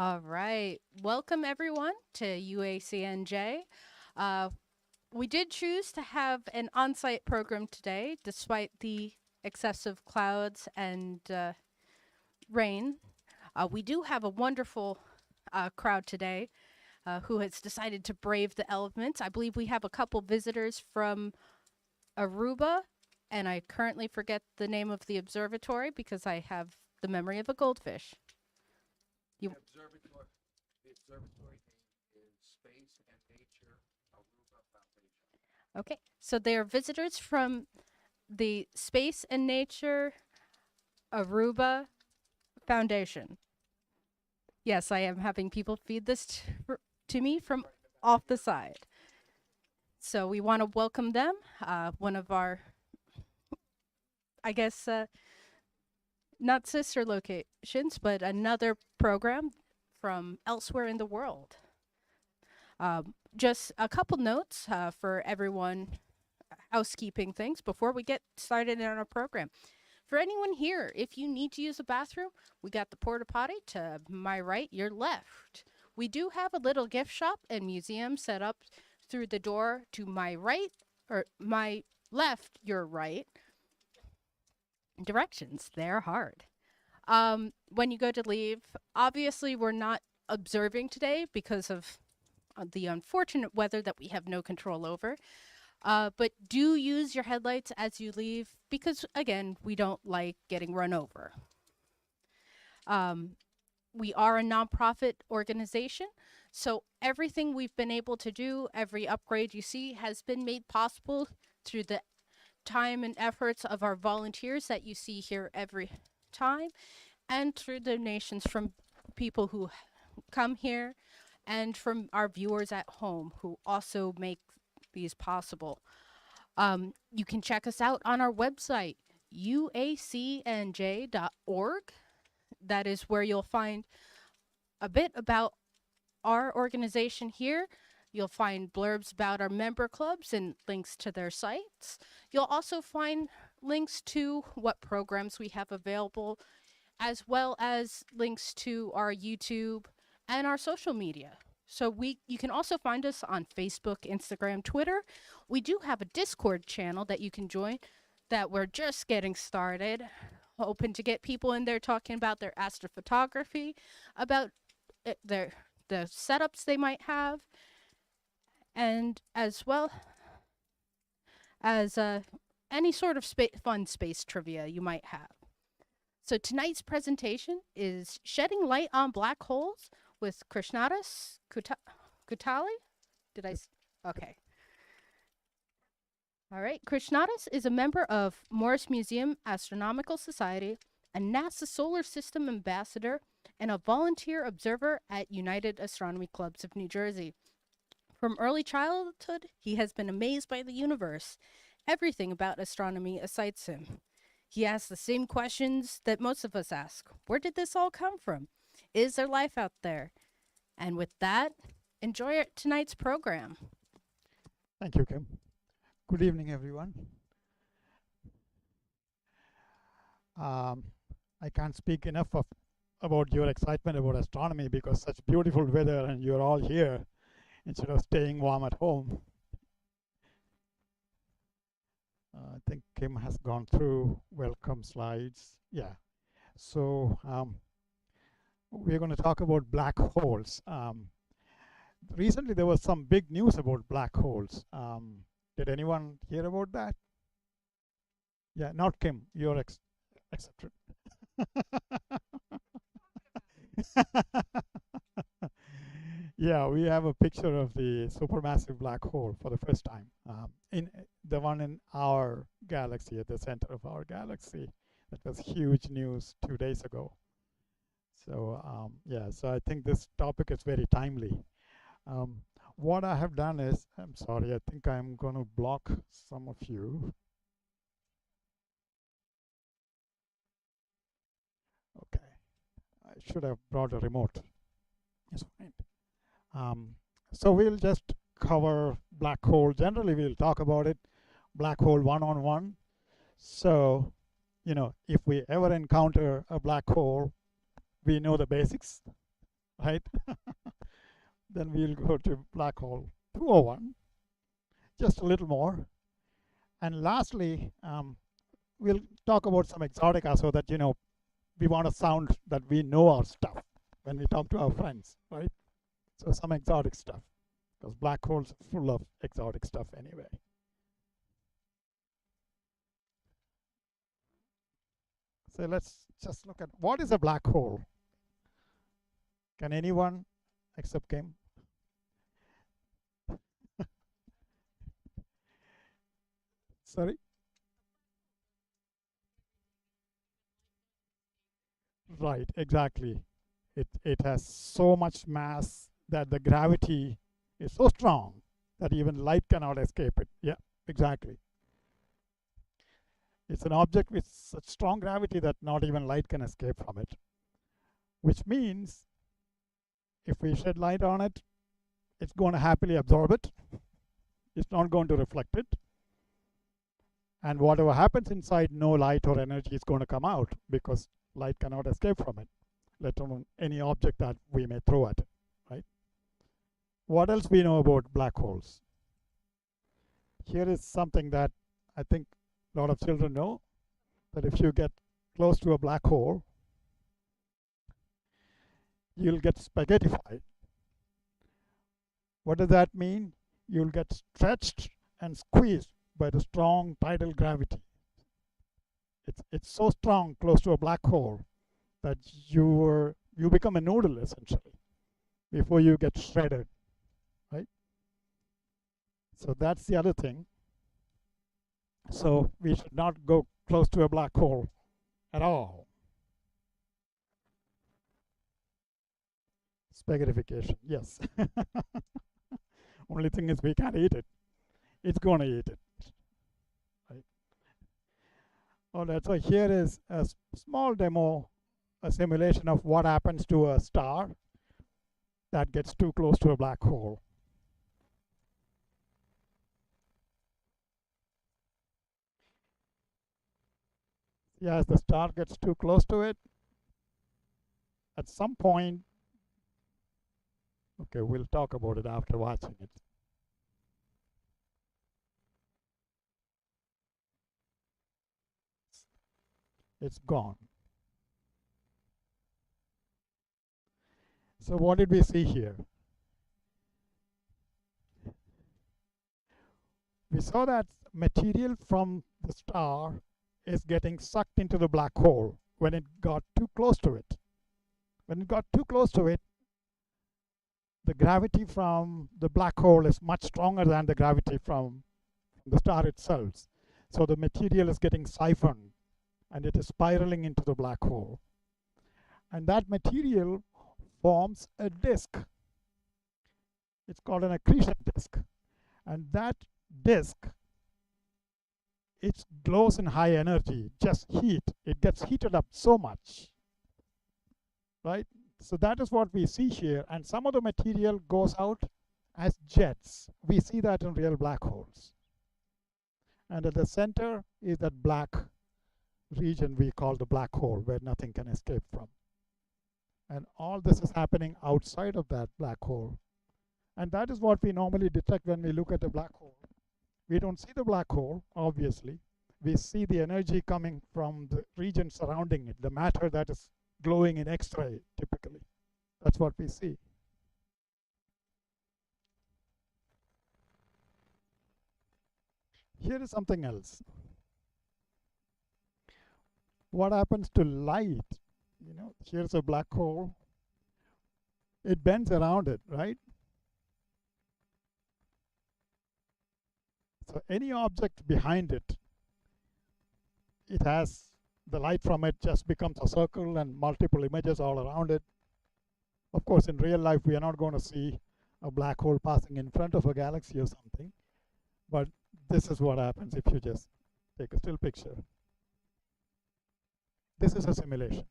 All right. Welcome, everyone, to UACNJ. Uh, we did choose to have an on site program today, despite the excessive clouds and rain. We do have a wonderful crowd today who has decided to brave the elements. I believe we have a couple visitors from Aruba, and I currently forget the name of the observatory because I have the memory of a goldfish. The You observatory name is Space and Nature Aruba Foundation. Okay, so they are visitors from the Space and Nature Aruba Foundation. Yes, I am having people feed this to me from off the side. So we want to welcome them. One of our, I guess, not sister locations, but another program from elsewhere in the world. Just a couple notes for everyone, housekeeping things before we get started in our program. For anyone here, if you need to use a bathroom, we got the porta potty to my right, your left. We do have a little gift shop and museum set up through the door to my right, or my left, your right. Directions, they're hard. When you go to leave, obviously we're not observing today because of the unfortunate weather that we have no control over. But do use your headlights as you leave because, again, we don't like getting run over. We are a nonprofit organization, so everything we've been able to do, every upgrade you see, has been made possible through the time and efforts of our volunteers that you see here every time, and through donations from people who come here and from our viewers at home who also make these possible. You can check us out on our website, uacnj.org. That is where you'll find a bit about our organization here. You'll find blurbs about our member clubs and links to their sites. You'll also find links to what programs we have available, as well as links to our YouTube and our social media. So you can also find us on Facebook, Instagram, Twitter. We do have a Discord channel that you can join that we're just getting started. Hoping to get people in there talking about their astrophotography, about the setups they might have, and as well as any sort of fun space trivia you might have. So tonight's presentation is Shedding Light on Black Holes with Krishnadas Kootale. Did I? Okay. All right. Krishnadas is a member of Morris Museum Astronomical Society, a NASA Solar System ambassador, and a volunteer observer at United Astronomy Clubs of New Jersey. From early childhood, he has been amazed by the universe. Everything about astronomy excites him. He asks the same questions that most of us ask. Where did this all come from? Is there life out there? And with that, enjoy tonight's program. Thank you, Kim. Good evening, everyone. I can't speak enough about your excitement about astronomy because such beautiful weather and you're all here instead of staying warm at home. I think Kim has gone through welcome slides. Yeah. So we're going to talk about black holes. Recently, there was some big news about black holes. Did anyone hear about that? Yeah, not Kim. You're accepted. Yeah, we have a picture of the supermassive black hole for the first time. In the one in our galaxy, at the center of our galaxy. That was huge news 2 days ago. So yeah, so I think this topic is very timely. What I have done is, I'm sorry, I think I'm going to block some of you. Okay, I should have brought a remote. It's fine. So we'll just cover black hole. Generally, we'll talk about it, black hole one-on-one. So, you know, if we ever encounter a black hole, we know the basics. right? Then we'll go to black hole 201, just a little more. And lastly, we'll talk about some exotica so that, we want to sound that we know our stuff when we talk to our friends, right? So some exotic stuff, because black holes are full of exotic stuff anyway. So let's just look at what is a black hole. Can anyone except Kim? Sorry? Right, exactly. It has so much mass that the gravity is so strong that even light cannot escape it. Yeah, exactly. It's an object with such strong gravity that not even light can escape from it. Which means if we shed light on it, it's going to happily absorb it. It's not going to reflect it. And whatever happens inside, no light or energy is going to come out because light cannot escape from it, let alone any object that we may throw at it, right? What else we know about black holes? Here is something that I think a lot of children know, that if you get close to a black hole, you'll get spaghettified. What does that mean? You'll get stretched and squeezed by the strong tidal gravity. It's so strong close to a black hole that you become a noodle essentially before you get shredded, right? So that's the other thing. So we should not go close to a black hole at all. Spaghettification, yes. Only thing is we can't eat it. It's going to eat it. Right? All right, so here is a small demo, a simulation of what happens to a star that gets too close to a black hole. Yeah, as the star gets too close to it, at some point, okay, we'll talk about it after watching it. It's gone. So what did we see here? We saw that material from the star is getting sucked into the black hole when it got too close to it. When it got too close to it, the gravity from the black hole is much stronger than the gravity from the star itself. So the material is getting siphoned and it is spiraling into the black hole. And that material forms a disk. It's called an accretion disk. And that disk, it glows in high energy, just heat. It gets heated up so much, right? So that is what we see here. And some of the material goes out as jets. We see that in real black holes. And at the center is that black region we call the black hole, where nothing can escape from. And all this is happening outside of that black hole. And that is what we normally detect when we look at a black hole. We don't see the black hole, obviously. We see the energy coming from the region surrounding it, the matter that is glowing in X-ray, typically. That's what we see. Here is something else. What happens to light? You know, here's a black hole. It bends around it, right? So any object behind it, it has the light from it just becomes a circle and multiple images all around it. Of course, in real life, we are not going to see a black hole passing in front of a galaxy or something. But this is what happens if you just take a still picture. This is a simulation.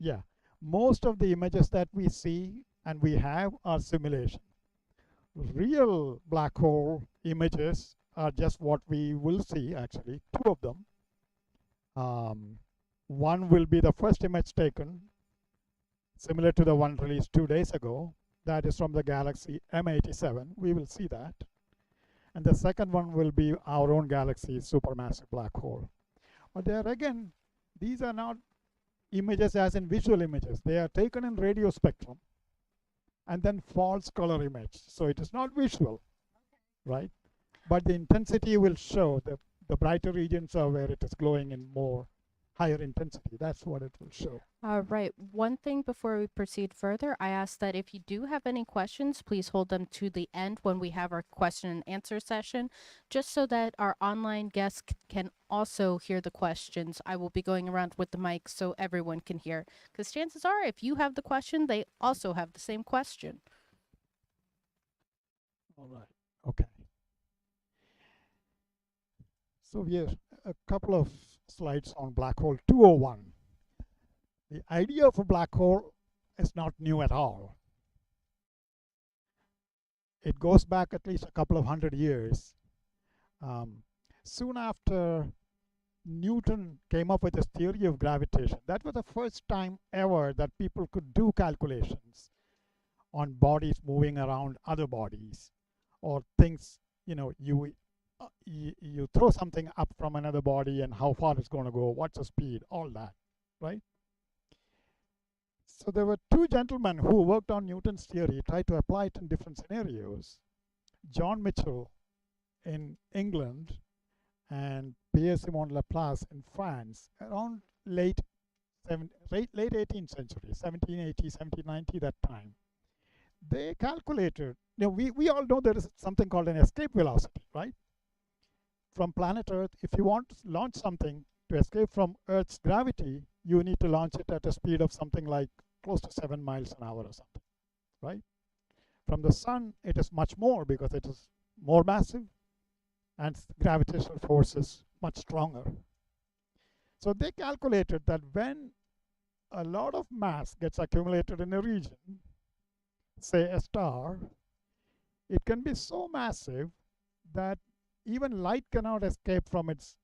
Yeah, most of the images that we see and we have are simulation. Real black hole images are just what we will see, actually, two of them. One will be the first image taken similar to the one released 2 days ago. That is from the galaxy M87. We will see that. And the second one will be our own galaxy supermassive black hole. But there again, these are not images as in visual images. They are taken in radio spectrum and then false color image. So it is not visual, right? But the intensity will show the brighter regions are where it is glowing in more higher intensity. That's what it will show. Right. One thing before we proceed further, I ask that if you do have any questions, please hold them to the end when we have our question and answer session, just so that our online guests can also hear the questions. I will be going around with the mic so everyone can hear, because chances are if you have the question, they also have the same question. All right. Okay. So we have a couple of slides on black hole 201. The idea of a black hole is not new at all. It goes back at least a couple of 100 years. Soon after Newton came up with his theory of gravitation, that was the first time ever that people could do calculations on bodies moving around other bodies, or things, you throw something up from another body and how far it's going to go, what's the speed, all that, right? So there were two gentlemen who worked on Newton's theory, tried to apply it in different scenarios. John Mitchell in England and Pierre-Simon Laplace in France, around late 18th century, 1780, 1790, that time. They calculated, we all know there is something called an escape velocity, right? From planet Earth, if you want to launch something to escape from Earth's gravity, you need to launch it at a speed of something like close to 7 miles an hour or something, right? From the sun, it is much more because it is more massive and gravitational force is much stronger. So they calculated that when a lot of mass gets accumulated in a region, say a star, it can be so massive that even light cannot escape from its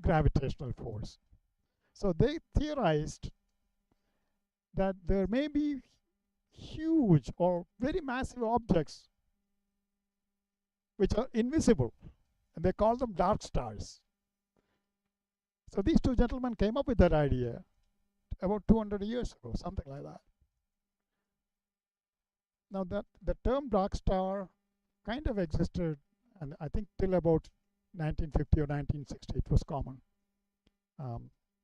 gravitational force. So they theorized that there may be huge or very massive objects which are invisible, and they call them dark stars. So these two gentlemen came up with that idea about 200 years ago, something like that. Now that the term dark star kind of existed, and I think till about 1950 or 1960 it was common.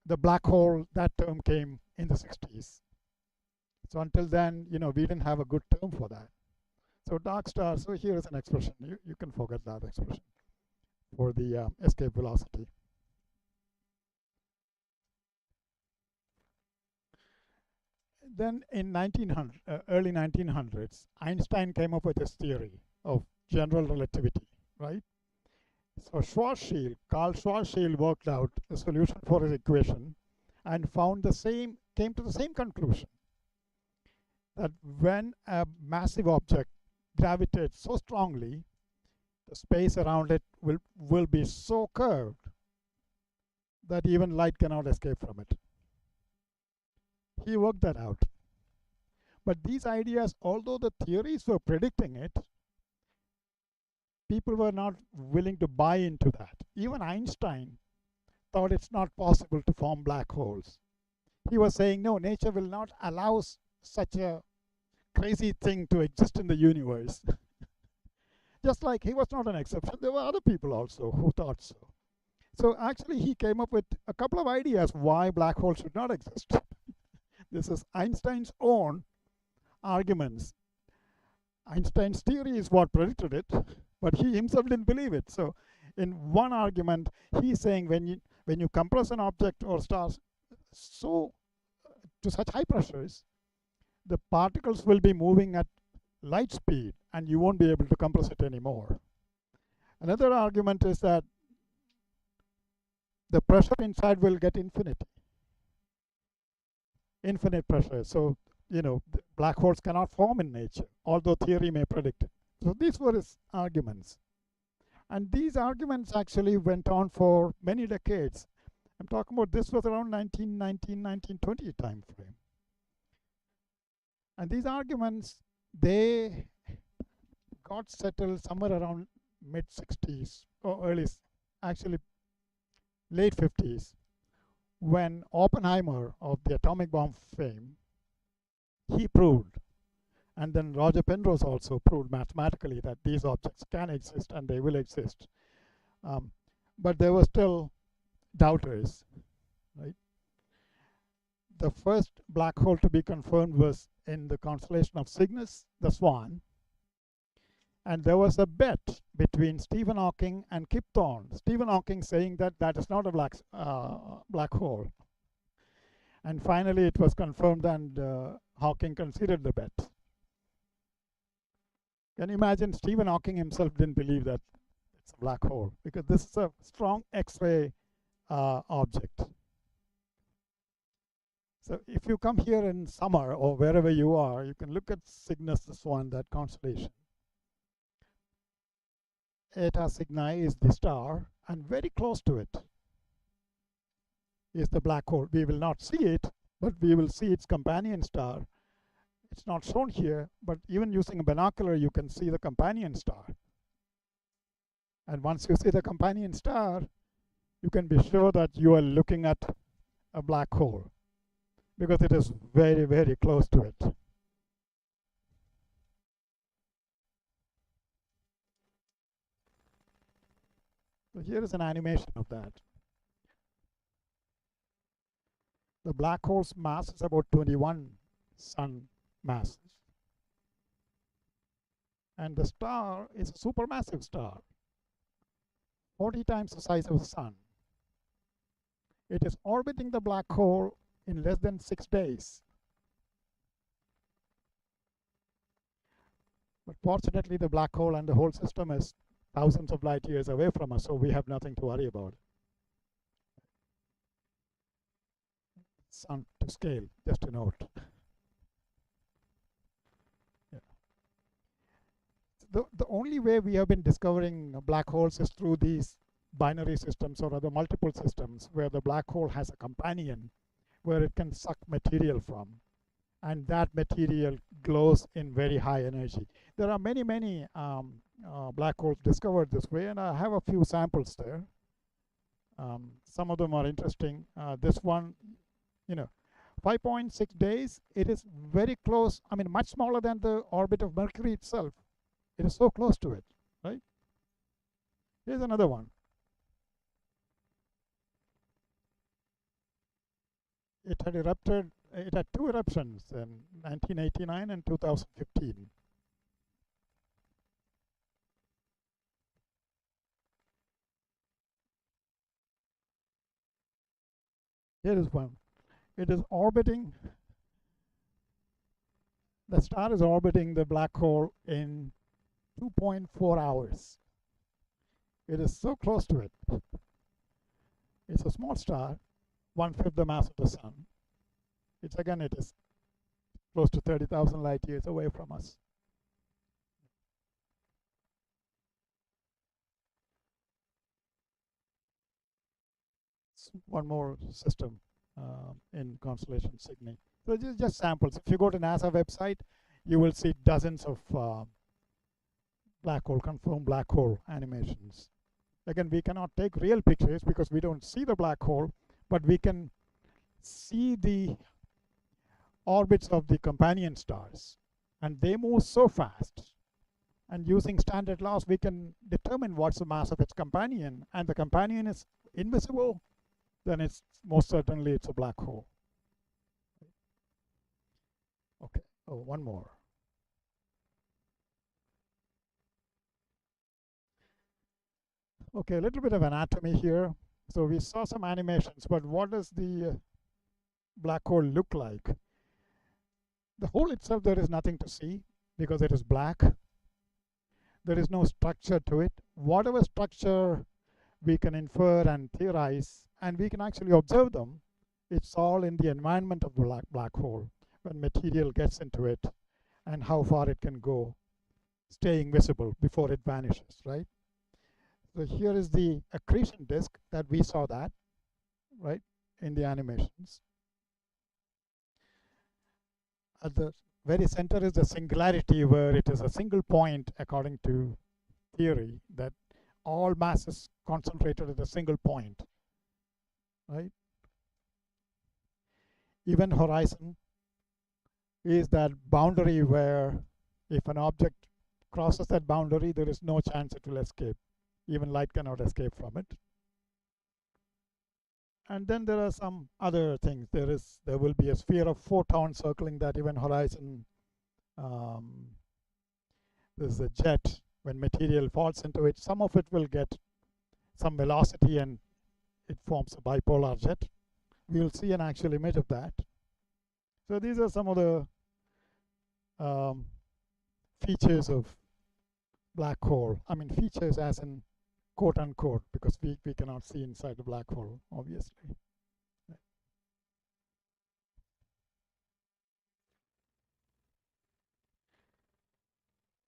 The black hole, that term came in the 60s. So until then, we didn't have a good term for that. So dark star, so here is an expression. You can forget that expression for the escape velocity. Then in early 1900s, Einstein came up with his theory of general relativity, right? So Carl Schwarzschild worked out a solution for his equation and came to the same conclusion, that when a massive object gravitates so strongly, the space around it will be so curved that even light cannot escape from it. He worked that out. But these ideas, although the theories were predicting it, people were not willing to buy into that. Even Einstein thought it's not possible to form black holes. He was saying, no, nature will not allow such a crazy thing to exist in the universe. Just like he was not an exception, there were other people also who thought so. So actually he came up with a couple of ideas why black holes should not exist. This is Einstein's own arguments. Einstein's theory is what predicted it, but he himself didn't believe it. So in one argument, he's saying when you compress an object or stars so to such high pressures, the particles will be moving at light speed and you won't be able to compress it anymore. Another argument is that the pressure inside will get infinite pressure. So, black holes cannot form in nature, although theory may predict it. So these were his arguments. And these arguments actually went on for many decades. I'm talking about this was around 1919, 1920 time frame. And these arguments, they got settled somewhere around mid 60s or actually late 50s, when Oppenheimer of the atomic bomb fame, he proved, and then Roger Penrose also proved mathematically that these objects can exist and they will exist. But there were still doubters, right? The first black hole to be confirmed was in the constellation of Cygnus, the Swan. And there was a bet between Stephen Hawking and Kip Thorne. Stephen Hawking saying that that is not a black hole. And finally it was confirmed, and Hawking considered the bet. Can you imagine? Stephen Hawking himself didn't believe that it's a black hole, because this is a strong X-ray object. So if you come here in summer or wherever you are, you can look at Cygnus, the Swan, that constellation. Eta Cygni is the star, and very close to it is the black hole. We will not see it, but we will see its companion star. It's not shown here, but even using a binocular, you can see the companion star. And once you see the companion star, you can be sure that you are looking at a black hole, because it is very, very close to it. So here is an animation of that. The black hole's mass is about 21 sun masses. And the star is a supermassive star, 40 times the size of the sun. It is orbiting the black hole in less than 6 days. But fortunately, the black hole and the whole system is thousands of light years away from us, so we have nothing to worry about. Sun to scale, just a note. Yeah. The only way we have been discovering black holes is through these binary systems or other multiple systems where the black hole has a companion where it can suck material from, and that material glows in very high energy. There are many, many black holes discovered this way, and I have a few samples there. Some of them are interesting. This one, 5.6 days, it is very close, much smaller than the orbit of Mercury itself. It is so close to it, right? Here's another one. It had erupted, it had 2 eruptions in 1989 and 2015. Here is one. It is orbiting, the star is orbiting the black hole in 2.4 hours. It is so close to it. It's a small star, 1/5 the mass of the sun. It is close to 30,000 light years away from us. One more system in constellation Cygni. So just samples. If you go to NASA website, you will see dozens of confirmed black hole animations. Again, we cannot take real pictures because we don't see the black hole, but we can see the orbits of the companion stars, and they move so fast. And using standard laws, we can determine what's the mass of its companion, and the companion is invisible, then it's most certainly it's a black hole. Okay, one more. Okay, a little bit of anatomy here. So we saw some animations, but what does the black hole look like? The hole itself, there is nothing to see because it is black. There is no structure to it. Whatever structure we can infer and theorize, and we can actually observe them, it's all in the environment of the black hole, when material gets into it and how far it can go, staying visible before it vanishes, right? So here is the accretion disk that we saw that, right, in the animations. At the very center is the singularity, where it is a single point according to theory, that all mass is concentrated at a single point, right? Event horizon is that boundary where if an object crosses that boundary, there is no chance it will escape. Even light cannot escape from it. And then there are some other things. There will be a sphere of photons circling that event horizon. There's a jet. When material falls into it, some of it will get some velocity and it forms a bipolar jet. We'll see an actual image of that. So these are some of the features of black hole. I mean, features as in quote unquote, because we cannot see inside the black hole, obviously.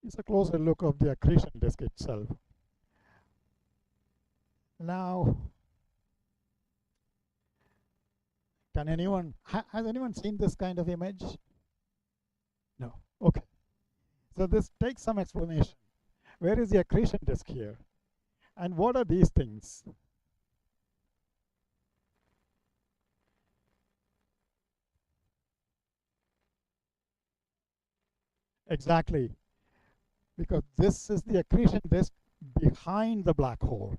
It's a closer look of the accretion disk itself. Now, can anyone, has anyone seen this kind of image? No. Okay. So this takes some explanation. Where is the accretion disk here? And what are these things? Exactly. Because this is the accretion disk behind the black hole.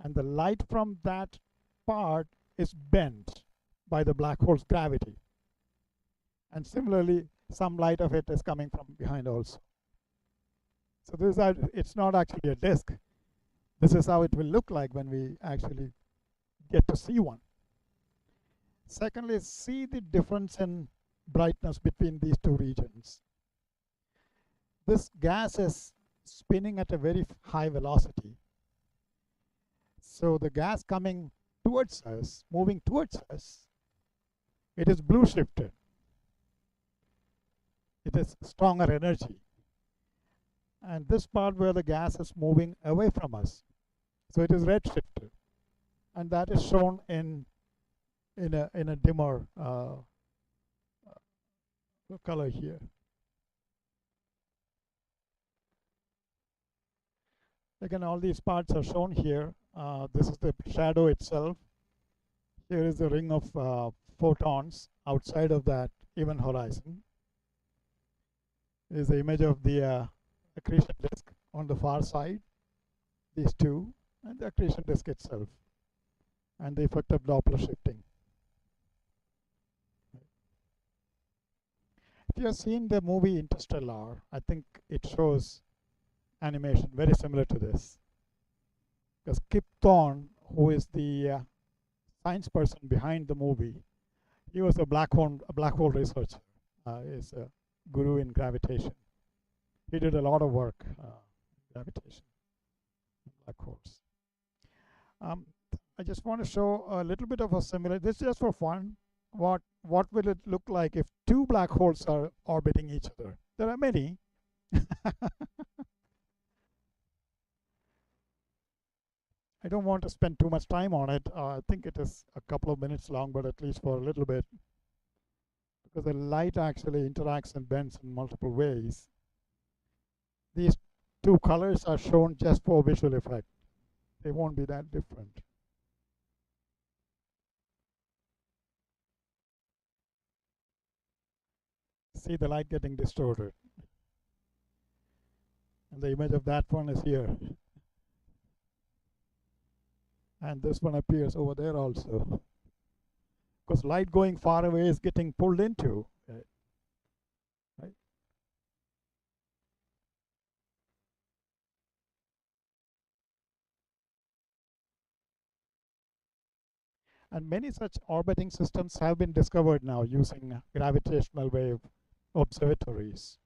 And the light from that part is bent by the black hole's gravity. And similarly, some light of it is coming from behind also. So it's not actually a disk. This is how it will look like when we actually get to see one. Secondly, see the difference in brightness between these two regions. This gas is spinning at a very high velocity. So the gas coming towards us, moving towards us, it is blue shifted. It is stronger energy. And this part where the gas is moving away from us, so it is red shifted. And that is shown in a dimmer color here. Again, all these parts are shown here. This is the shadow itself. Here is the ring of photons outside of that event horizon. Is the image of the accretion disk on the far side. These two, and the accretion disk itself, and the effect of Doppler shifting. If you have seen the movie Interstellar, I think it shows animation very similar to this. Because Kip Thorne, who is the science person behind the movie, he was a black hole researcher. Is a guru in gravitation. He did a lot of work gravitation, black holes. I just want to show a little bit of a similar. This is just for fun. What will it look like if two black holes are orbiting each other? There are many. I don't want to spend too much time on it. I think it is a couple of minutes long, but at least for a little bit, because the light actually interacts and bends in multiple ways. These two colors are shown just for visual effect. They won't be that different. See the light getting distorted. And the image of that one is here. And this one appears over there also. Because light going far away is getting pulled into. Right? And many such orbiting systems have been discovered now using gravitational wave observatories.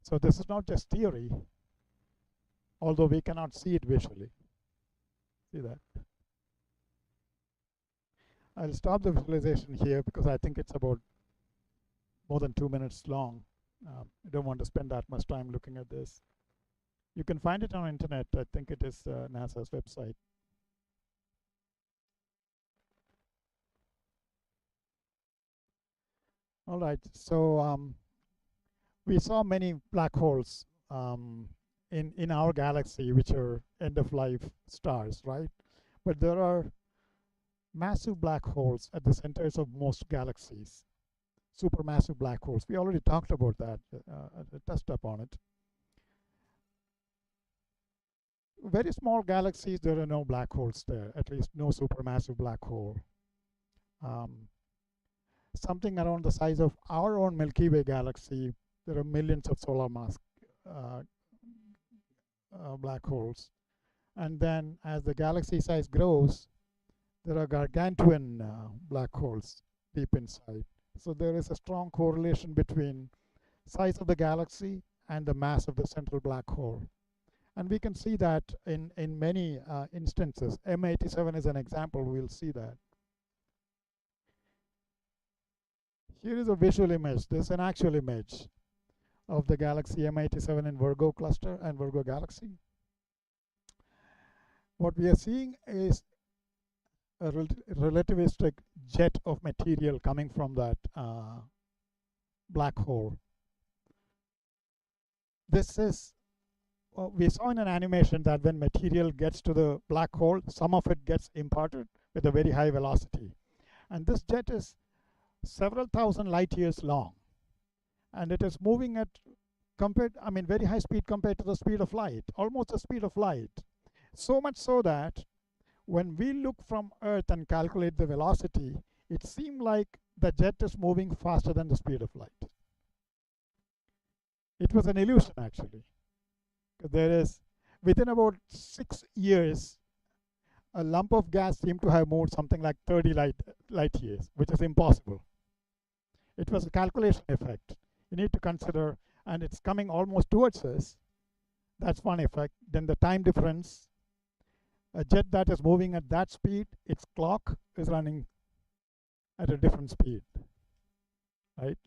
So this is not just theory, although we cannot see it visually. See that? I'll stop the visualization here because I think it's about more than 2 minutes long. I don't want to spend that much time looking at this. You can find it on internet. I think it is NASA's website. All right, so We saw many black holes in our galaxy, which are end-of-life stars, right? But there are massive black holes at the centers of most galaxies, supermassive black holes. We already talked about that, touched upon it. Very small galaxies, there are no black holes there, at least no supermassive black hole. Something around the size of our own Milky Way galaxy, there are millions of solar mass black holes. And then as the galaxy size grows, there are gargantuan black holes deep inside. So there is a strong correlation between size of the galaxy and the mass of the central black hole. And we can see that in many instances. M87 is an example, we'll see that. Here is a visual image. This is an actual image of the galaxy M87 in Virgo cluster and Virgo galaxy. What we are seeing is a relativistic jet of material coming from that black hole. This is, we saw in an animation that when material gets to the black hole, some of it gets imparted with a very high velocity. And this jet is several thousand light years long. And it is moving at very high speed compared to the speed of light, almost the speed of light. So much so that when we look from Earth and calculate the velocity, it seemed like the jet is moving faster than the speed of light. It was an illusion, actually. There is, within about 6 years, a lump of gas seemed to have moved something like 30 light years, which is impossible. It was a calculation effect. You need to consider, and it's coming almost towards us. That's one effect. Then the time difference. A jet that is moving at that speed, its clock is running at a different speed, right?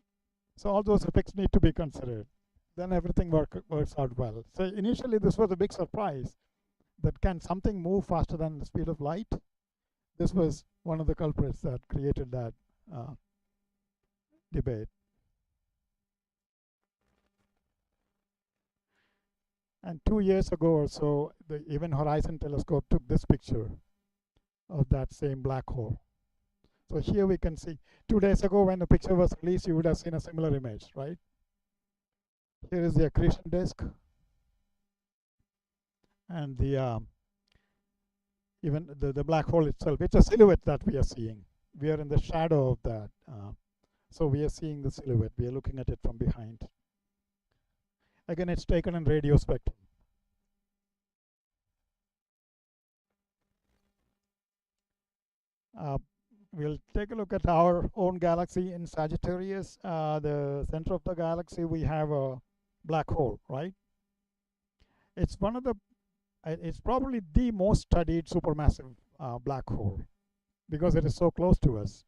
So all those effects need to be considered. Then everything works out well. So initially this was a big surprise, that can something move faster than the speed of light? This was one of the culprits that created that debate. And 2 years ago or so, the Event Horizon Telescope took this picture of that same black hole. So here we can see, 2 days ago when the picture was released, you would have seen a similar image, right? Here is the accretion disk. And the even the black hole itself. It's a silhouette that we are seeing. We are in the shadow of that. So we are seeing the silhouette. We are looking at it from behind. Again, it's taken in radio spectrum. We'll take a look at our own galaxy in Sagittarius. The center of the galaxy, we have a black hole, right? It's one of the, it's probably the most studied supermassive black hole because it is so close to us.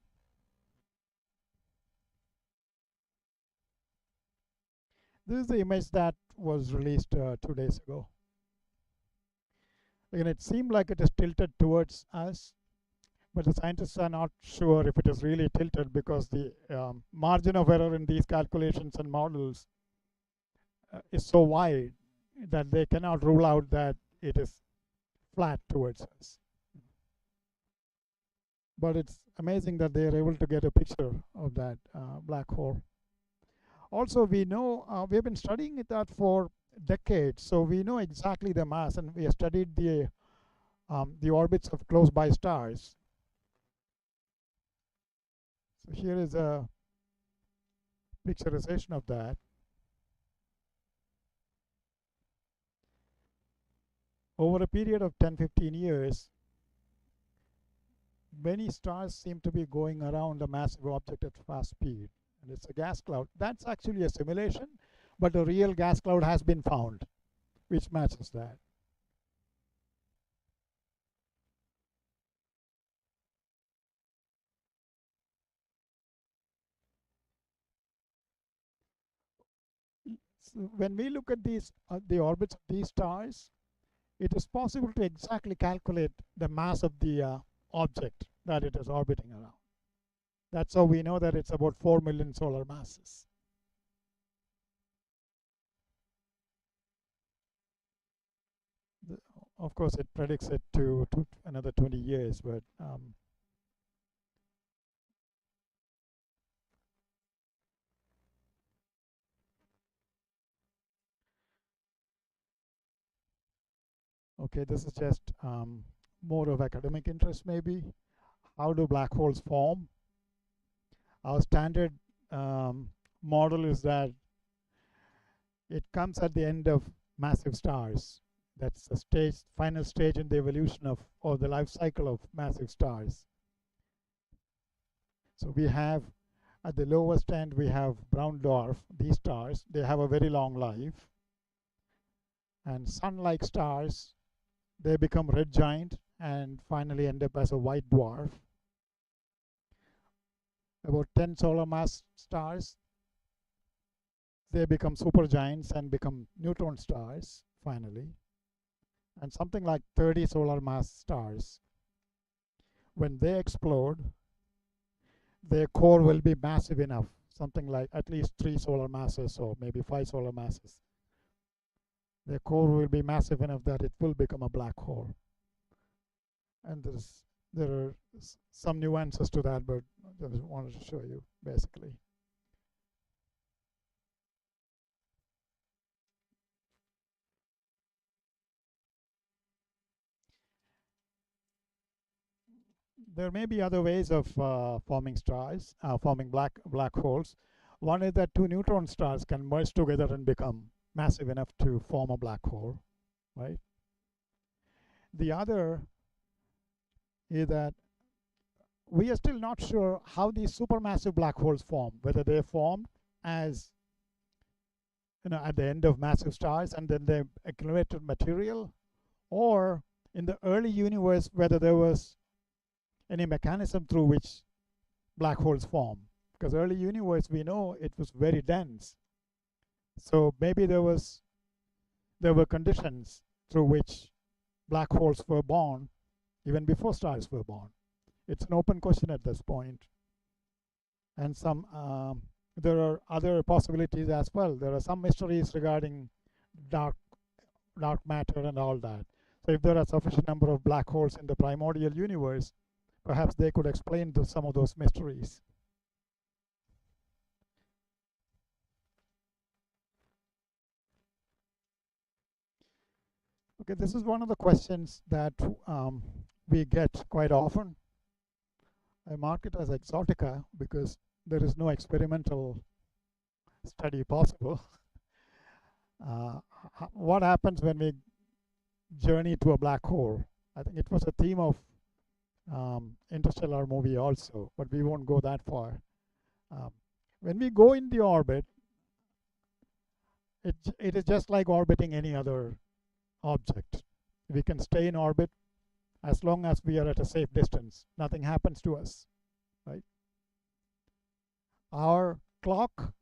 This is the image that was released 2 days ago. Again, it seemed like it is tilted towards us, but the scientists are not sure if it is really tilted because the margin of error in these calculations and models is so wide that they cannot rule out that it is flat towards us. But it's amazing that they are able to get a picture of that black hole. Also, we know, we have been studying that for decades, so we know exactly the mass, and we have studied the orbits of close by stars. So here is a picturization of that. Over a period of 10-15 years, many stars seem to be going around a massive object at fast speed. And it's a gas cloud. That's actually a simulation, but a real gas cloud has been found, which matches that. So when we look at these, the orbits of these stars, it is possible to exactly calculate the mass of the object that it is orbiting around. That's how we know that it's about 4 million solar masses. of course, it predicts it to another 20 years, but okay, this is just more of academic interest maybe. How do black holes form? Our standard model is that it comes at the end of massive stars. That's the stage, final stage in the evolution of, or the life cycle of massive stars. So we have, at the lowest end, we have brown dwarf. These stars, they have a very long life. And sun-like stars, they become red giant and finally end up as a white dwarf. About 10 solar mass stars, they become supergiants and become neutron stars finally. And something like 30 solar mass stars, when they explode, their core will be massive enough, something like at least 3 solar masses or maybe 5 solar masses. Their core will be massive enough that it will become a black hole. And there are some nuances to that, but I just wanted to show you basically. There may be other ways of forming stars, forming black holes. One is that two neutron stars can merge together and become massive enough to form a black hole, right? The other is that we are still not sure how these supermassive black holes form, whether they formed as, you know, at the end of massive stars and then they accumulated material, or in the early universe whether there was any mechanism through which black holes form. Because early universe, we know it was very dense. So maybe there were conditions through which black holes were born even before stars were born. It's an open question at this point. And there are other possibilities as well. There are some mysteries regarding dark matter and all that. So if there are sufficient number of black holes in the primordial universe, perhaps they could explain some of those mysteries. Okay, this is one of the questions that we get quite often. I mark it as exotica because there is no experimental study possible. What happens when we journey to a black hole? I think it was a theme of interstellar movie also, but we won't go that far. When we go in the orbit, it is just like orbiting any other object. We can stay in orbit as long as we are at a safe distance. Nothing happens to us, right? Our clock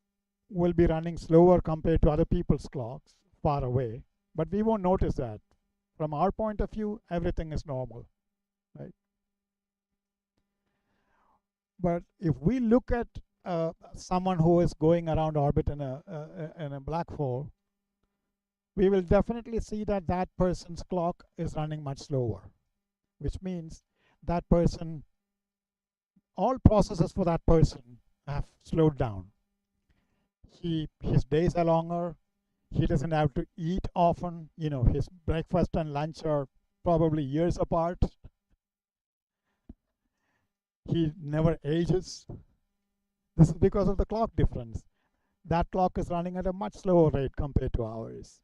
will be running slower compared to other people's clocks far away, but we won't notice that. From our point of view, everything is normal, right? But if we look at someone who is going around orbit in a black hole, we will definitely see that that person's clock is running much slower, which means that person, all processes for that person have slowed down. His days are longer. He doesn't have to eat often. You know, his breakfast and lunch are probably years apart. He never ages. This is because of the clock difference. That clock is running at a much slower rate compared to ours.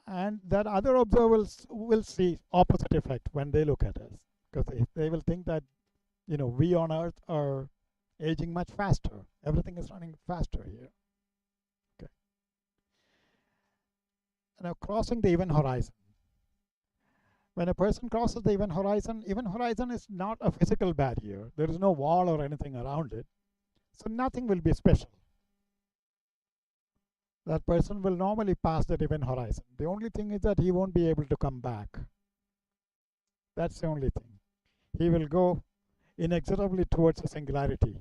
And that other observers will see opposite effect when they look at us, because they will think that, you know, we on Earth are aging much faster. Everything is running faster here. Okay. Now, crossing the event horizon. When a person crosses the event horizon is not a physical barrier. There is no wall or anything around it. So nothing will be special. That person will normally pass that event horizon. The only thing is that he won't be able to come back. That's the only thing. He will go inexorably towards a singularity.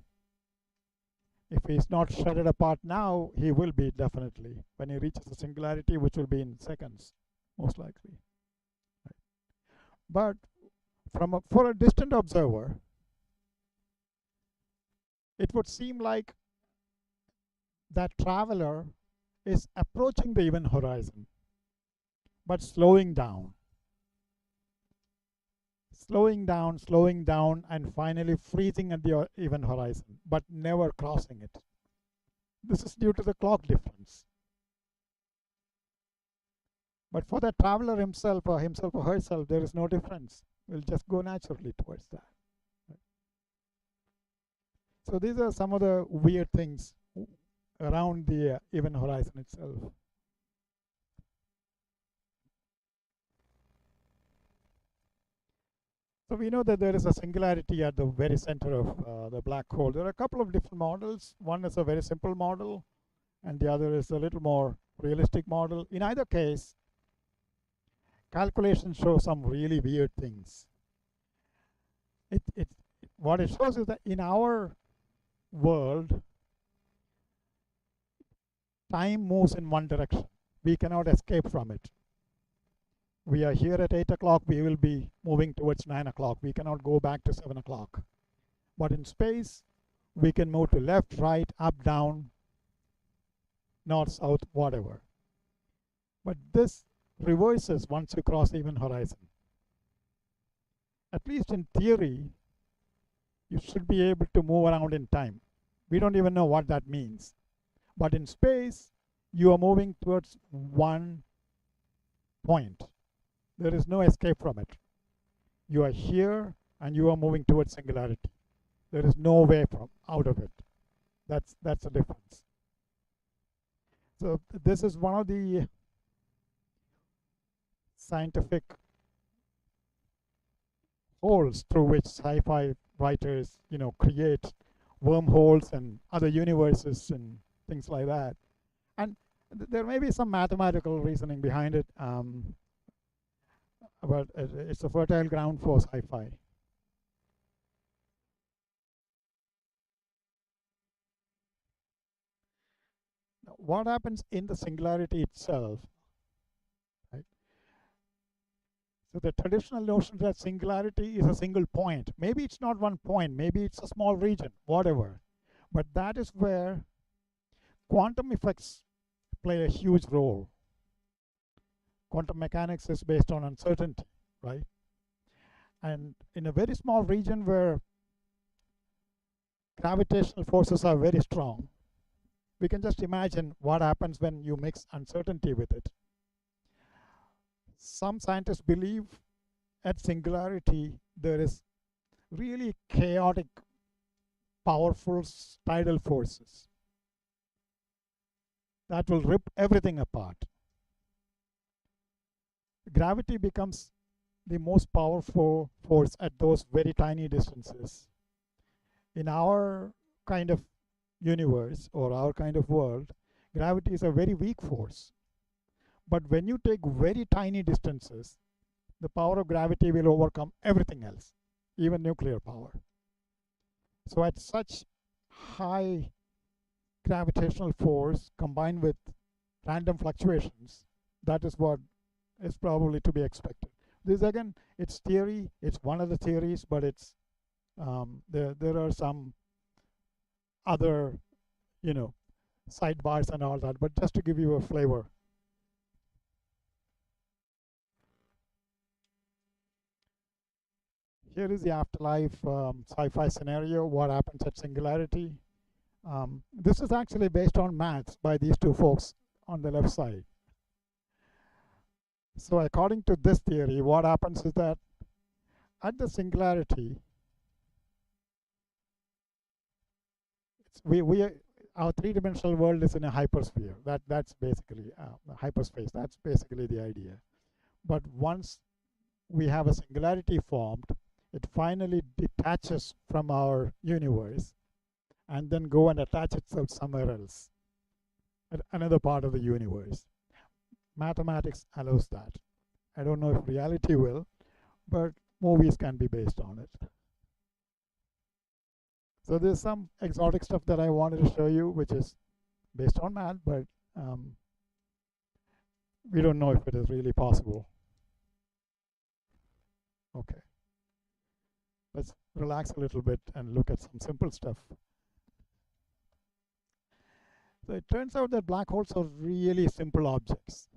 If he's not shredded apart now, he will be definitely when he reaches the singularity, which will be in seconds, most likely. But for a distant observer, it would seem like that traveler is approaching the event horizon, but slowing down, and finally freezing at the event horizon, but never crossing it. This is due to the clock difference. But for the traveler himself or herself, there is no difference. We'll just go naturally towards that. So these are some of the weird things around the event horizon itself. So we know that there is a singularity at the very center of the black hole. There are a couple of different models. One is a very simple model, and the other is a little more realistic model. In either case, calculations show some really weird things. What it shows is that in our world, time moves in one direction. We cannot escape from it. We are here at 8 o'clock, we will be moving towards 9 o'clock. We cannot go back to 7 o'clock. But in space, we can move to left, right, up, down, north, south, whatever. But this reverses once you cross the event horizon. At least in theory, you should be able to move around in time. We don't even know what that means. But in space, you are moving towards one point. There is no escape from it. You are here and you are moving towards singularity. There is no way out of it. That's the difference. So this is one of the scientific holes through which sci-fi writers, create wormholes and other universes and things like that. And there may be some mathematical reasoning behind it, but it's a fertile ground for sci-fi. Now, what happens in the singularity itself? Right? So the traditional notion that singularity is a single point. Maybe it's not one point, maybe it's a small region, whatever. But that is where quantum effects play a huge role. Quantum mechanics is based on uncertainty, right? And in a very small region where gravitational forces are very strong, we can just imagine what happens when you mix uncertainty with it. Some scientists believe at singularity there is really chaotic, powerful tidal forces that will rip everything apart. Gravity becomes the most powerful force at those very tiny distances. In our kind of universe or our kind of world, gravity is a very weak force. But when you take very tiny distances, the power of gravity will overcome everything else, even nuclear power. So at such high gravitational force combined with random fluctuations, that is what is probably to be expected. This again, it's theory, it's one of the theories, but it's there are some other sidebars and all that, but just to give you a flavor. Here is the afterlife sci-fi scenario, what happens at singularity. This is actually based on maths by these two folks on the left side. So according to this theory, what happens is that at the singularity, our three-dimensional world is in a hypersphere. That's basically hyperspace. That's basically the idea. But once we have a singularity formed, it finally detaches from our universe and then go and attach itself somewhere else, at another part of the universe. Mathematics allows that. I don't know if reality will, but movies can be based on it. So there's some exotic stuff that I wanted to show you, which is based on math, but we don't know if it is really possible. Let's relax a little bit and look at some simple stuff. So it turns out that black holes are really simple objects.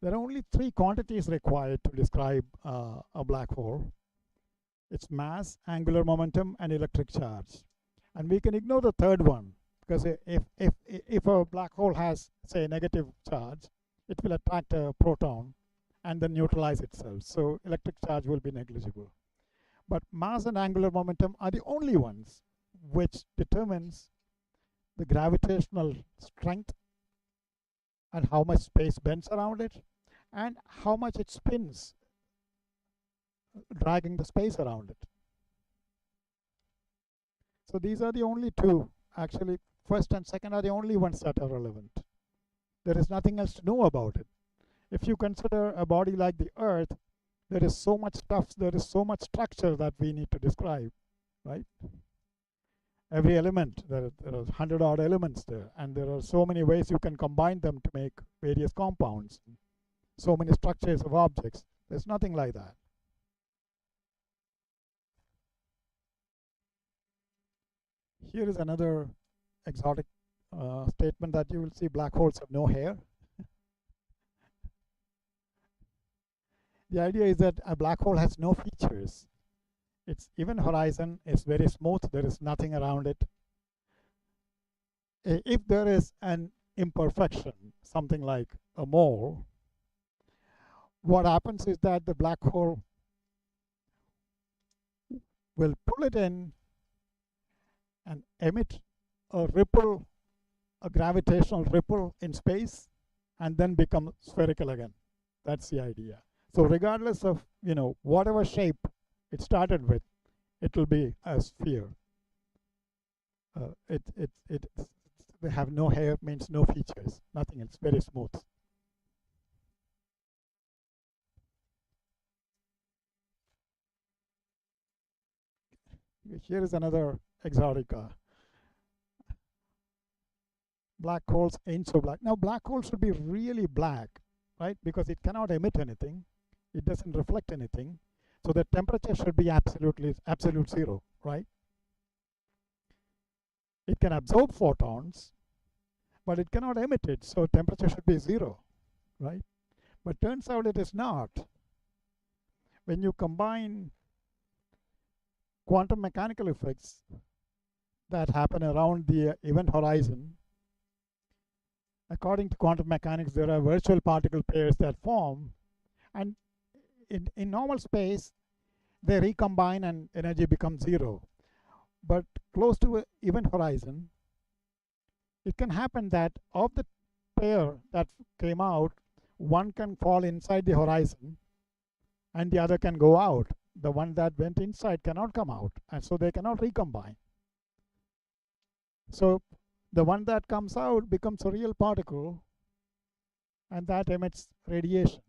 There are only three quantities required to describe a black hole. It's mass, angular momentum, and electric charge. And we can ignore the third one, because if a black hole has, say, a negative charge, it will attract a proton and then neutralize itself. So electric charge will be negligible. But mass and angular momentum are the only ones which determines the gravitational strength and how much space bends around it and how much it spins, dragging the space around it. So these are the only two. Actually, first and second are the only ones that are relevant. There is nothing else to know about it. If you consider a body like the Earth, there is so much stuff, there is so much structure that we need to describe, right? Every element, there are 100 odd elements there, and there are so many ways you can combine them to make various compounds, so many structures of objects. There's nothing like that. Here is another exotic statement that you will see: black holes have no hair. The idea is that a black hole has no features. Its event horizon is very smooth. There is nothing around it. If there is an imperfection, something like a mole, what happens is that the black hole will pull it in and emit a ripple, a gravitational ripple in space, and then become spherical again. That's the idea. So regardless of, whatever shape it started with, it will be a sphere. They have no hair, means no features, nothing. It's very smooth. Here is another exotic. Black holes ain't so black. Now, black holes should be really black, right? Because it cannot emit anything. It doesn't reflect anything. So the temperature should be absolute zero, right? It can absorb photons, but it cannot emit it. So temperature should be zero, right? But turns out it is not. When you combine quantum mechanical effects that happen around the event horizon, according to quantum mechanics, there are virtual particle pairs that form, and in normal space, they recombine and energy becomes zero. But close to an event horizon, it can happen that of the pair that came out, one can fall inside the horizon and the other can go out. The one that went inside cannot come out, and so they cannot recombine. So the one that comes out becomes a real particle, and that emits radiation.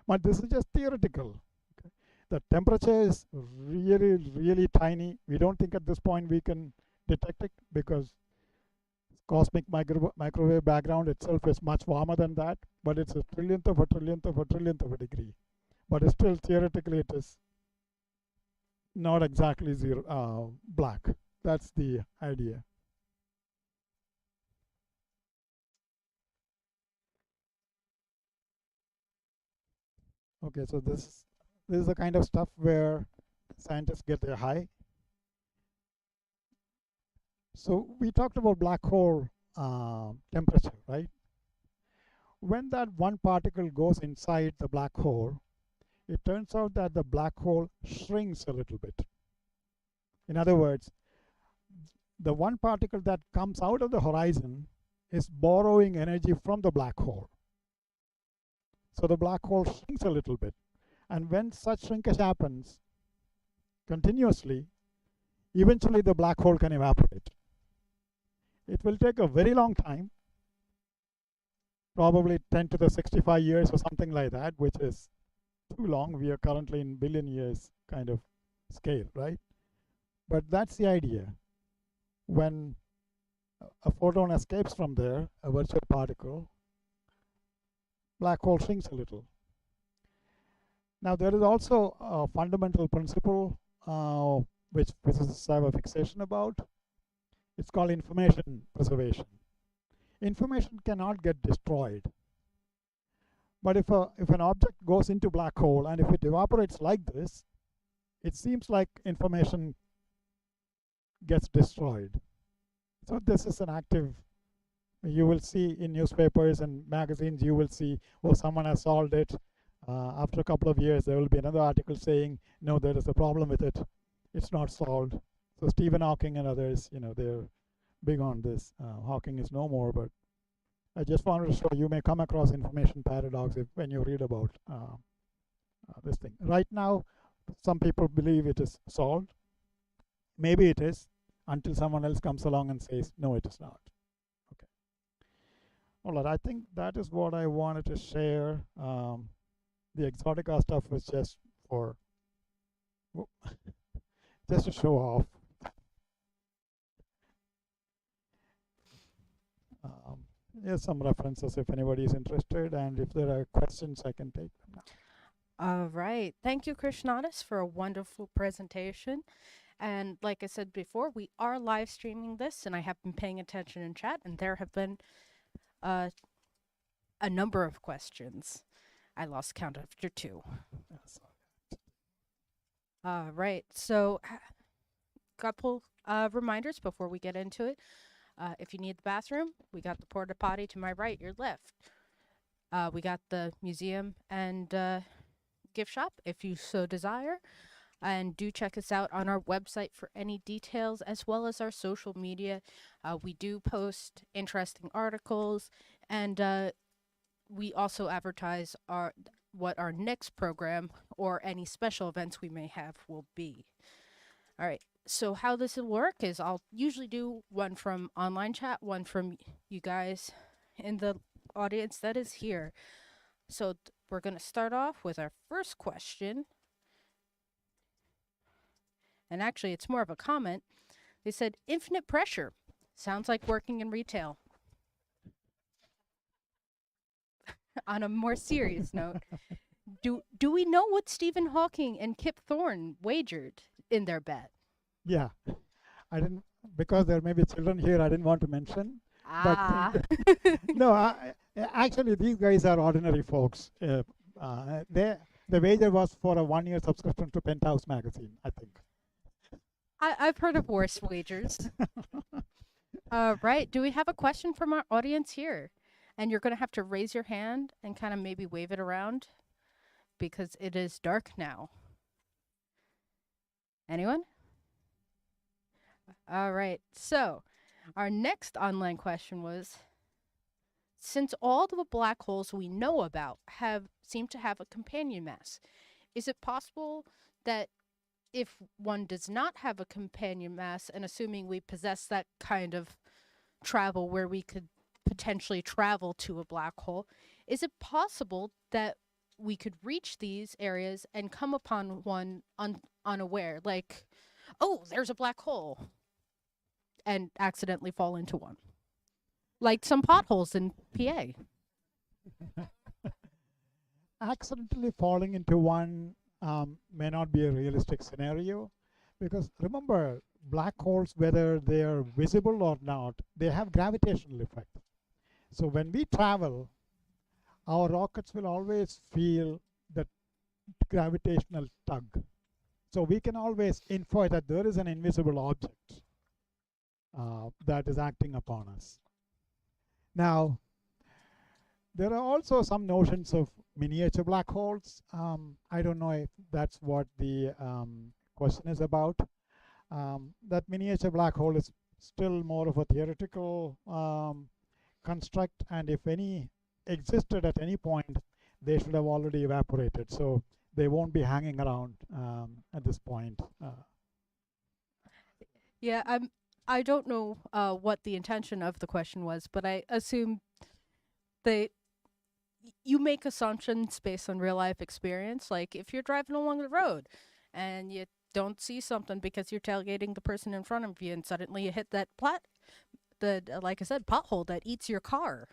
But this is just theoretical. Okay? The temperature is really, really tiny. We don't think at this point we can detect it because cosmic microwave background itself is much warmer than that, but it's a trillionth of a trillionth of a trillionth of a degree. But it's still theoretically it is not exactly zero black. That's the idea. Okay, so this is the kind of stuff where scientists get their high. So we talked about black hole temperature, right? When that one particle goes inside the black hole, it turns out that the black hole shrinks a little bit. In other words, the one particle that comes out of the horizon is borrowing energy from the black hole. So the black hole shrinks a little bit. And when such shrinkage happens continuously, eventually the black hole can evaporate. It will take a very long time, probably 10 to the 65 years or something like that, which is too long. We are currently in billion years kind of scale, right? But that's the idea. When a photon escapes from there, a virtual particle, black hole shrinks a little. Now there is also a fundamental principle which physicists have a fixation about. It's called information preservation. Information cannot get destroyed. But if an object goes into black hole and if it evaporates like this, it seems like information gets destroyed. So this is an active, you will see in newspapers and magazines, you will see, oh, someone has solved it. After a couple of years, there will be another article saying, no, there is a problem with it. It's not solved. So Stephen Hawking and others, they're big on this. Hawking is no more, but I just wanted to show you may come across information paradox when you read about this thing. Right now, some people believe it is solved. Maybe it is, until someone else comes along and says, no, it is not. Okay. All right, I think that is what I wanted to share. The Exotica stuff was just for, just to show off. Here's some references if anybody is interested, and if there are questions, I can take them now. All right. Thank you, Krishnadas, for a wonderful presentation. And like I said before, we are live streaming this, and I have been paying attention in chat, and there have been a number of questions. I lost count after 2. All right. So, couple reminders before we get into it. If you need the bathroom, we got the porta potty to my right, your left. We got the museum and gift shop if you so desire. And do check us out on our website for any details, as well as our social media. We do post interesting articles, and we also advertise what our next program or any special events we may have will be. All right. So how this will work is I'll usually do one from online chat, one from you guys in the audience that is here. So we're going to start off with our first question. And actually, it's more of a comment. They said, infinite pressure. Sounds like working in retail. On a more serious note, do we know what Stephen Hawking and Kip Thorne wagered in their bet? Yeah, I didn't, because there may be children here, I didn't want to mention. Ah. But no, actually, these guys are ordinary folks. The wager was for a 1-year subscription to Penthouse magazine, I think. I've heard of worse wagers. Right. Do we have a question from our audience here? And you're going to have to raise your hand and kind of maybe wave it around because it is dark now. Anyone? All right. So our next online question was, since all the black holes we know about seem to have a companion mass, is it possible that if one does not have a companion mass, and assuming we possess that kind of travel where we could potentially travel to a black hole, is it possible that we could reach these areas and come upon one unaware, like, oh, there's a black hole, and accidentally fall into one? Like some potholes in PA. Accidentally falling into one may not be a realistic scenario, because remember, black holes, whether they are visible or not, they have gravitational effect. So when we travel, our rockets will always feel that gravitational tug. So we can always infer that there is an invisible object that is acting upon us. Now, there are also some notions of miniature black holes. I don't know if that's what the question is about. That miniature black hole is still more of a theoretical construct, and if any existed at any point, they should have already evaporated. So they won't be hanging around at this point. Yeah, I don't know what the intention of the question was, but I assume you make assumptions based on real life experience. Like if you're driving along the road and you don't see something because you're tailgating the person in front of you, and suddenly you hit that like I said, pothole that eats your car.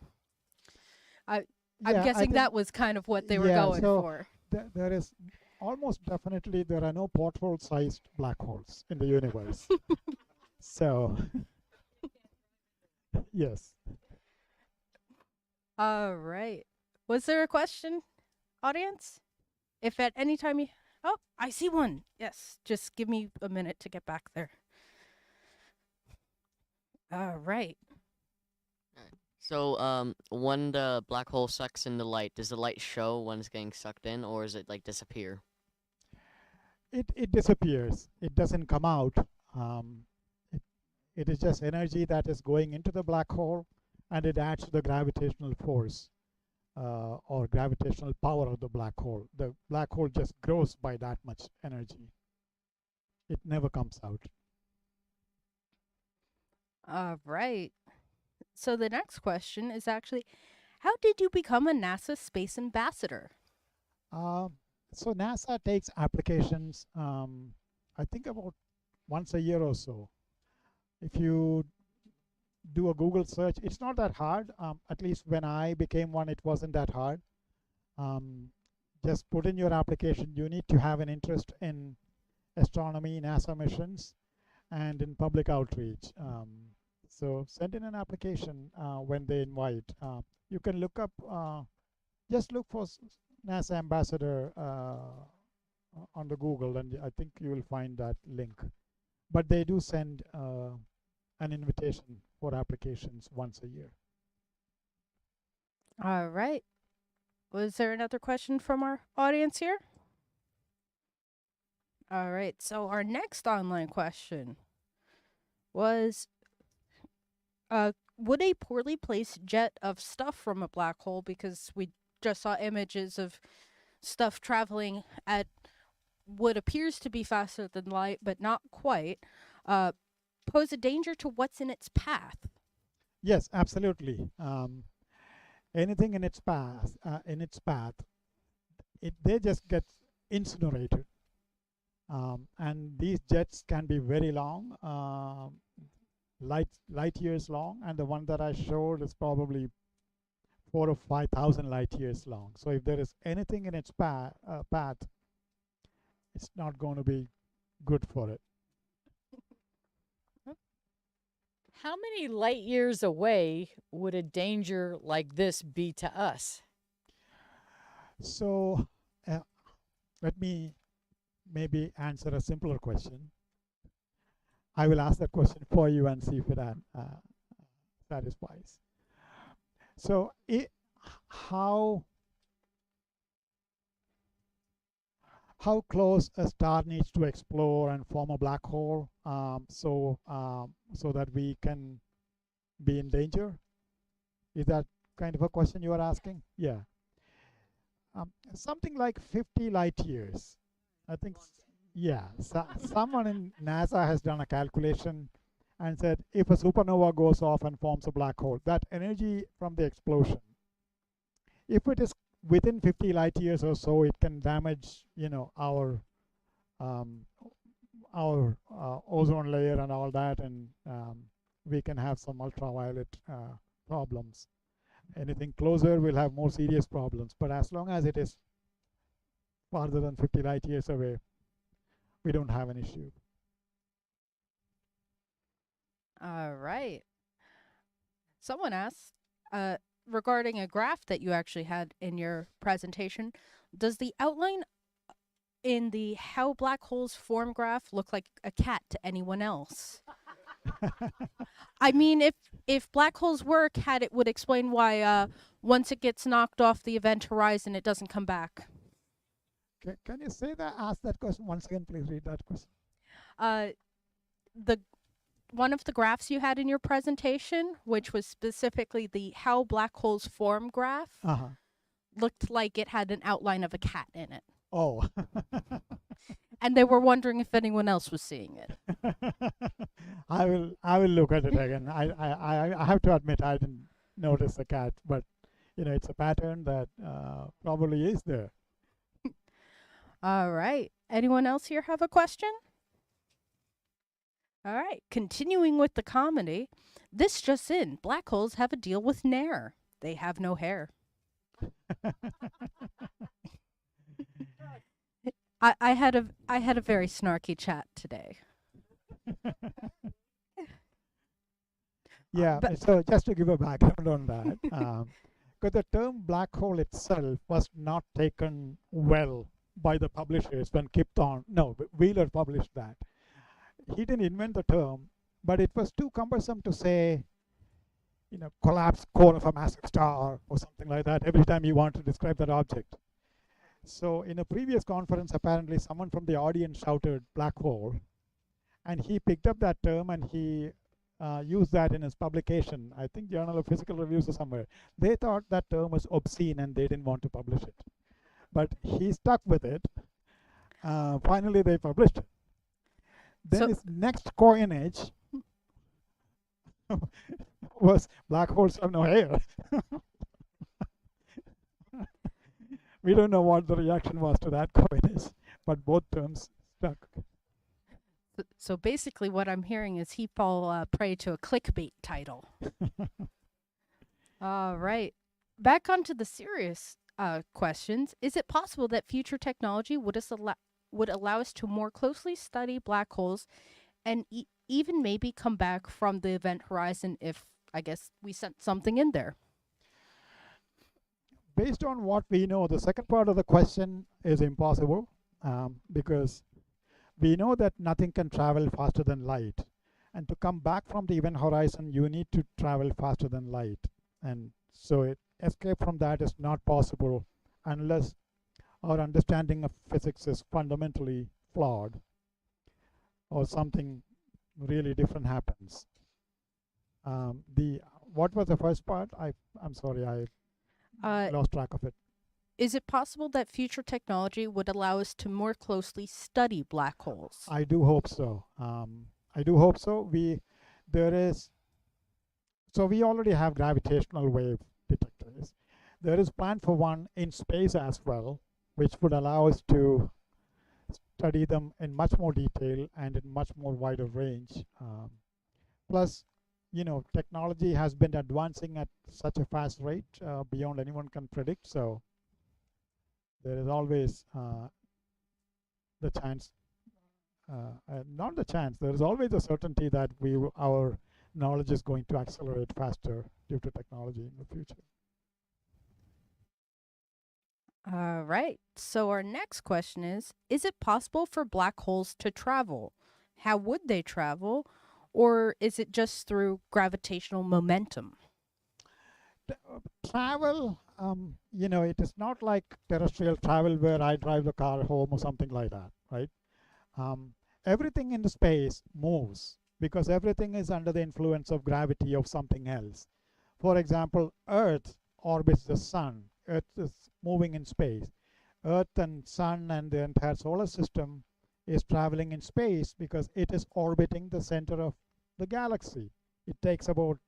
I'm guessing that was kind of what they were going for. There is almost definitely there are no porthole-sized black holes in the universe. So, yes. All right. Was there a question, audience? If at any time you. Oh, I see one. Yes. Just give me a minute to get back there. All right. So, when the black hole sucks in the light, does the light show when it's getting sucked in, or is it like disappear? It disappears. It doesn't come out. Um, it, it is just energy that is going into the black hole, and it adds to the gravitational force or gravitational power of the black hole. The black hole just grows by that much energy. It never comes out. All right. So the next question is actually, how did you become a NASA space ambassador? So NASA takes applications, I think about once a year or so. If you do a Google search, it's not that hard. At least when I became one, it wasn't that hard. Just put in your application. You need to have an interest in astronomy, NASA missions, and in public outreach. So send in an application when they invite. You can look up, just look for NASA ambassador on the Google, and I think you will find that link. But they do send an invitation for applications once a year. All right. Was there another question from our audience here? All right. So our next online question was, would a poorly placed jet of stuff from a black hole, because we just saw images of stuff traveling at what appears to be faster than light, but not quite, pose a danger to what's in its path? Yes, absolutely. Anything in its path, they just get incinerated. And these jets can be very long, light years long, and the one that I showed is probably 4,000 or 5,000 light years long. So if there is anything in its path, it's not going to be good for it. How many light years away would a danger like this be to us? So let me maybe answer a simpler question. I will ask that question for you and see if it satisfies. So how close a star needs to explore and form a black hole so that we can be in danger? Is that kind of a question you are asking? Yeah. Something like 50 light years. I think, yeah. Someone in NASA has done a calculation and said if a supernova goes off and forms a black hole, that energy from the explosion, if it is within 50 light years or so, it can damage, our ozone layer and all that, and we can have some ultraviolet problems. Anything closer will have more serious problems. But as long as it is farther than 50 light years away, we don't have an issue. All right. Someone asked, regarding a graph that you actually had in your presentation, does the outline in the how black holes form graph look like a cat to anyone else? I mean, if black holes were a cat, it would explain why once it gets knocked off the event horizon, it doesn't come back. Can you say that? Ask that question once again, please. Read that question. The one of the graphs you had in your presentation, which was specifically the how black holes form graph, looked like it had an outline of a cat in it. Oh. And they were wondering if anyone else was seeing it. I will look at it again. I have to admit I didn't notice the cat, but it's a pattern that probably is there. All right. Anyone else here have a question? All right. Continuing with the comedy, this just in: black holes have a deal with Nair. They have no hair. I had a very snarky chat today. Yeah, but- so just to give a background on that, because the term black hole itself was not taken well by the publishers when Wheeler published that. He didn't invent the term, but it was too cumbersome to say, collapsed core of a massive star or something like that every time you want to describe that object. So in a previous conference, apparently someone from the audience shouted black hole, and he picked up that term and he used that in his publication, I think Journal of Physical Reviews or somewhere. They thought that term was obscene and they didn't want to publish it. But he stuck with it. Finally, they published it. Then So- his next coinage was black holes have no air. We don't know what the reaction was to that coinage, but both terms stuck. So basically, what I'm hearing is he fall prey to a clickbait title. All right. Back onto the serious questions. Is it possible that future technology would allow us to more closely study black holes and even maybe come back from the event horizon if, I guess, we sent something in there? Based on what we know, the second part of the question is impossible, because we know that nothing can travel faster than light. And to come back from the event horizon, you need to travel faster than light. And so escape from that is not possible unless our understanding of physics is fundamentally flawed or something really different happens. What was the first part? I'm sorry, I lost track of it. Is it possible that future technology would allow us to more closely study black holes? I do hope so. I do hope so. We already have gravitational wave detectors. There is plan for one in space as well, which would allow us to study them in much more detail and in much more wider range. Plus, technology has been advancing at such a fast rate beyond anyone can predict. So there is always the chance, not the chance, there is always a certainty that our knowledge is going to accelerate faster due to technology in the future. All right. So our next question is it possible for black holes to travel? How would they travel? Or is it just through gravitational momentum? Travel, it is not like terrestrial travel where I drive the car home or something like that, right? Everything in the space moves because everything is under the influence of gravity of something else. For example, Earth orbits the sun. Earth is moving in space. Earth and sun and the entire solar system is traveling in space because it is orbiting the center of the galaxy. It takes about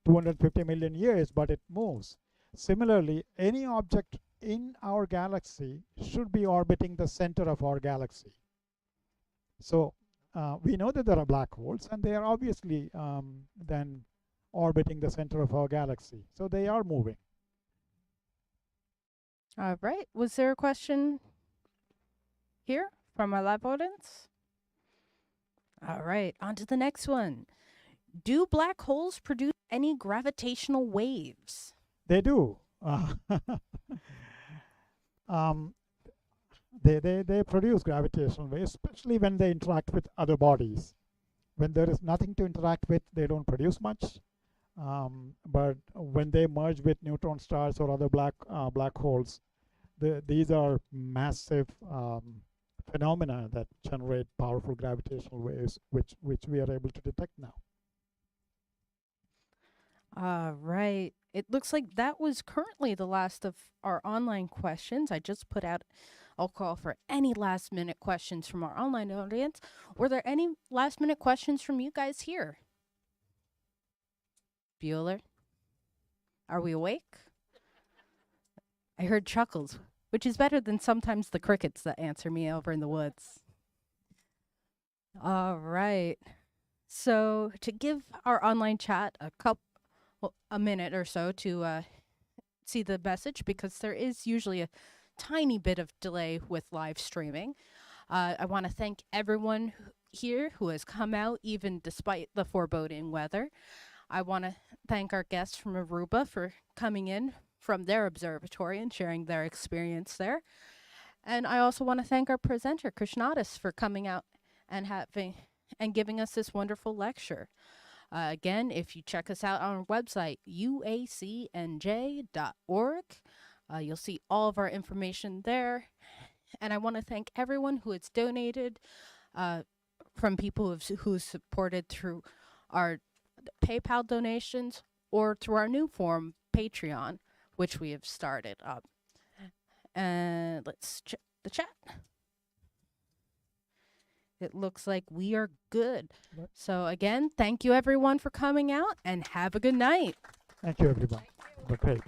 250 million years, but it moves. Similarly, any object in our galaxy should be orbiting the center of our galaxy. So we know that there are black holes, and they are obviously then orbiting the center of our galaxy. So they are moving. All right. Was there a question here from our live audience? All right. On to the next one. Do black holes produce any gravitational waves? They do. They produce gravitational waves, especially when they interact with other bodies. When there is nothing to interact with, they don't produce much. But when they merge with neutron stars or other black holes, these are massive phenomena that generate powerful gravitational waves, which we are able to detect now. All right. It looks like that was currently the last of our online questions. I just put out a call for any last minute questions from our online audience. Were there any last minute questions from you guys here? Bueller? Are we awake? I heard chuckles, which is better than sometimes the crickets that answer me over in the woods. All right. So to give our online chat a minute or so to see the message, because there is usually a tiny bit of delay with live streaming. I want to thank everyone here who has come out even despite the foreboding weather. I want to thank our guests from Aruba for coming in from their observatory and sharing their experience there. And I also want to thank our presenter, Krishnadas, for coming out and giving us this wonderful lecture. Again, if you check us out on our website, uacnj.org, you'll see all of our information there. And I want to thank everyone who has donated, from people who supported through our PayPal donations or through our new form, Patreon, which we have started up. And let's check the chat. It looks like we are good. Right. So again, thank you everyone for coming out and have a good night. Thank you, everyone. Great.